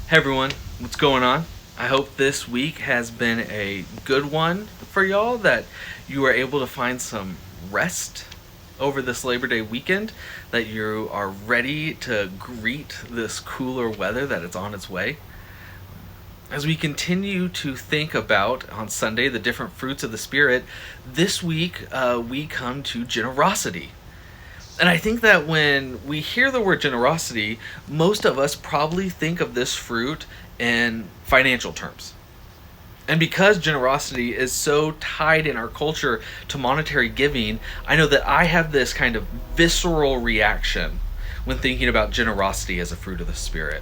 Hey everyone, what's going on? I hope this week has been a good one for y'all, that you are able to find some rest over this Labor Day weekend, that you are ready to greet this cooler weather that it's on its way. As we continue to think about on Sunday the different fruits of the Spirit, this week we come to generosity. And I think that when we hear the word generosity, most of us probably think of this fruit in financial terms. And because generosity is so tied in our culture to monetary giving, I know that I have this kind of visceral reaction when thinking about generosity as a fruit of the Spirit.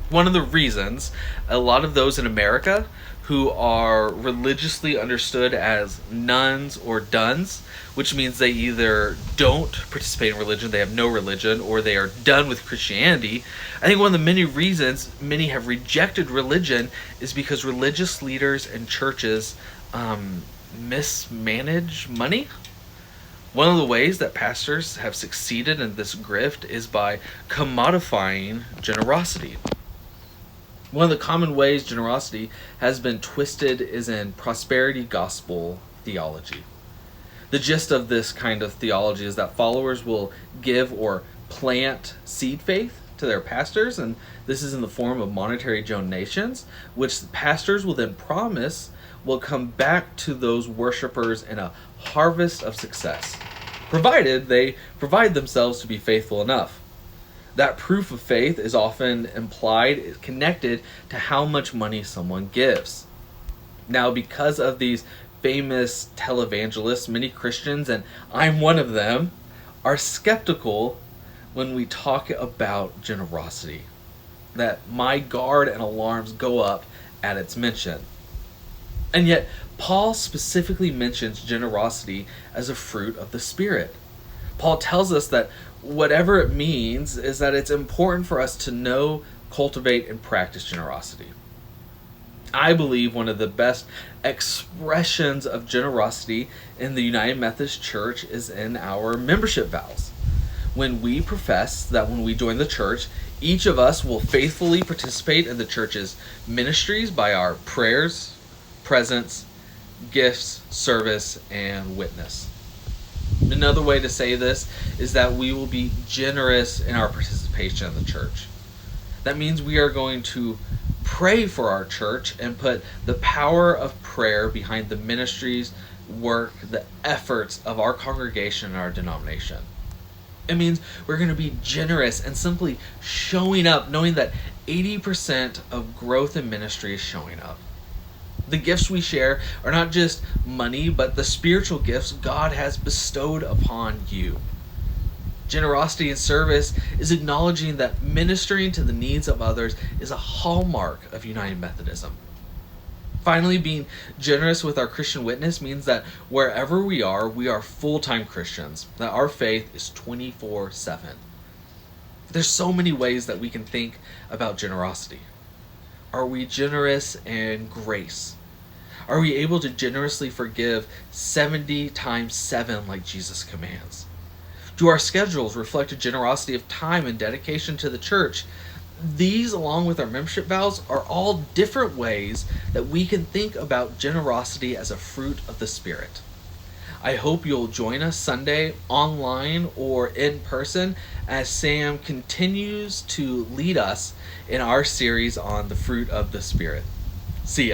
One of the reasons a lot of those in America who are religiously understood as nuns or duns, which means they either don't participate in religion, they have no religion, or they are done with Christianity. I think one of the many reasons many have rejected religion is because religious leaders and churches mismanage money. One of the ways that pastors have succeeded in this grift is by commodifying generosity. One of the common ways generosity has been twisted is in prosperity gospel theology. The gist of this kind of theology is that followers will give or plant seed faith to their pastors, and this is in the form of monetary donations, which pastors will then promise will come back to those worshipers in a harvest of success, provided they provide themselves to be faithful enough. That proof of faith is often implied, connected to how much money someone gives. Now, because of these famous televangelists, many Christians, and I'm one of them, are skeptical when we talk about generosity. That my guard and alarms go up at its mention. And yet, Paul specifically mentions generosity as a fruit of the Spirit. Paul tells us that whatever it means is that it's important for us to know, cultivate, and practice generosity. I believe one of the best expressions of generosity in the United Methodist Church is in our membership vows. When we profess that when we join the church, each of us will faithfully participate in the church's ministries by our prayers, presence, gifts, service, and witness. Another way to say this is that we will be generous in our participation in the church. That means we are going to pray for our church and put the power of prayer behind the ministries, work, the efforts of our congregation and our denomination. It means we're going to be generous and simply showing up, knowing that 80% of growth in ministry is showing up. The gifts we share are not just money, but the spiritual gifts God has bestowed upon you. Generosity and service is acknowledging that ministering to the needs of others is a hallmark of United Methodism. Finally, being generous with our Christian witness means that wherever we are full-time Christians, that our faith is 24/7. There's so many ways that we can think about generosity. Are we generous in grace? Are we able to generously forgive 70 times 7 like Jesus commands? Do our schedules reflect a generosity of time and dedication to the church? These, along with our membership vows, are all different ways that we can think about generosity as a fruit of the Spirit. I hope you'll join us Sunday online or in person as Sam continues to lead us in our series on the fruit of the Spirit. See ya.